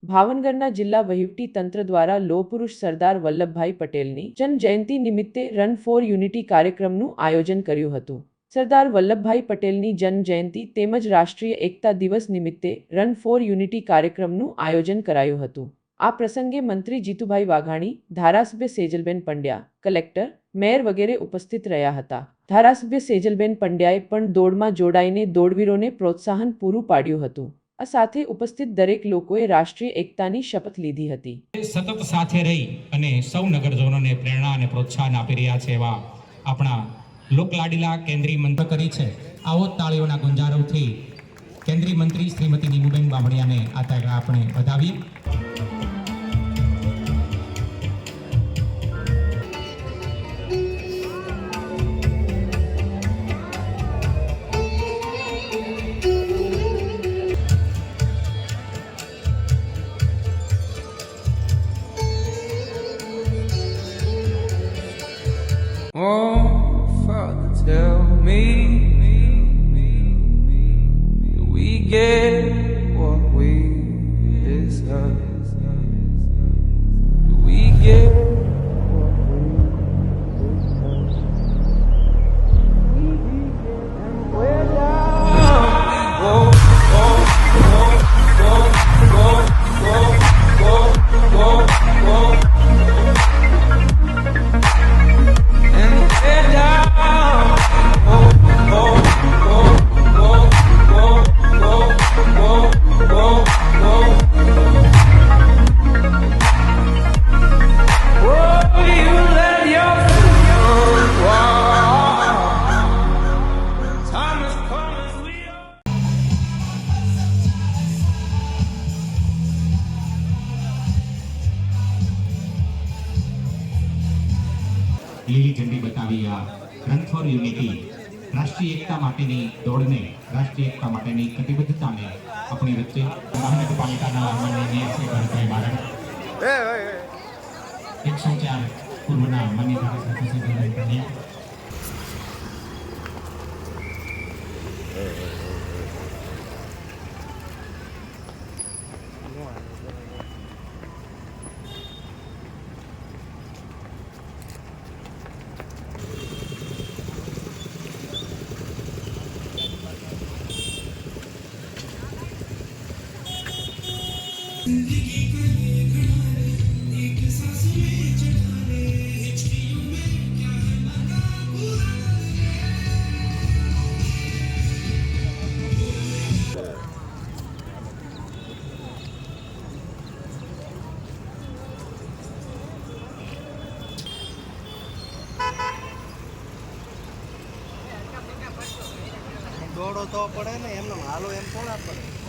ભાવનગરના જિલ્લા વહીવટી તંત્ર દ્વારા લોહપુરુષ સરદાર વલ્લભભાઈ પટેલની જન્મ જયંતિ નિમિત્તે રન ફોર યુનિટી કાર્યક્રમનું આયોજન કર્યું હતું। સરદાર વલ્લભભાઈ પટેલની જન્મ જયંતિ તેમજ રાષ્ટ્રીય એકતા દિવસ નિમિત્તે રન ફોર યુનિટી કાર્યક્રમનું આયોજન કરાયું હતું। આ પ્રસંગે મંત્રી જીતુભાઈ વાઘાણી, ધારાસભ્ય સેજલબેન પંડ્યા, કલેક્ટર, મેયર વગેરે ઉપસ્થિત રહ્યા હતા। ધારાસભ્ય સેજલબેન પંડ્યાએ પણ દોડમાં જોડાઈને દોડવીરોને પ્રોત્સાહન પૂરું પાડ્યું હતું। આ સાથે ઉપસ્થિત દરેક લોકોએ રાષ્ટ્રીય એકતાની શપથ લીધી હતી। સતત સાથે રહી અને સૌ નગરજનોને પ્રેરણા અને પ્રોત્સાહન આપી રહ્યા છે એવા આપણા લોકલાડીલા કેન્દ્રીય મંત્રી કરી છે। આવો તાળીઓના ગુંજારવથી કેન્દ્રીય મંત્રી શ્રીમતી નીમુબેન બામણિયાને આ તક આપણે વધાવીએ। Oh, Father, tell me, do we get what we deserve? Do we get what we deserve? And where down we go, go, go, go, go, go, go, go, go. લીલી ઝંડી બતાવી આ રન ફોર યુનિટી રાષ્ટ્રીય એકતા માટેની દોડને, રાષ્ટ્રીય એકતા માટેની કટિબદ્ધતાને આપણી વચ્ચે મહાનગરપાલિકાના માનનીય મેયર શ્રી ભરતભાઈ બારડ, 104 પૂર્વના માનનીય ધારાસભ્ય શ્રી ભરતભાઈ પંડ્યા, દોડો તો પડે ને, એમને હાલો એમ કોણ પડે।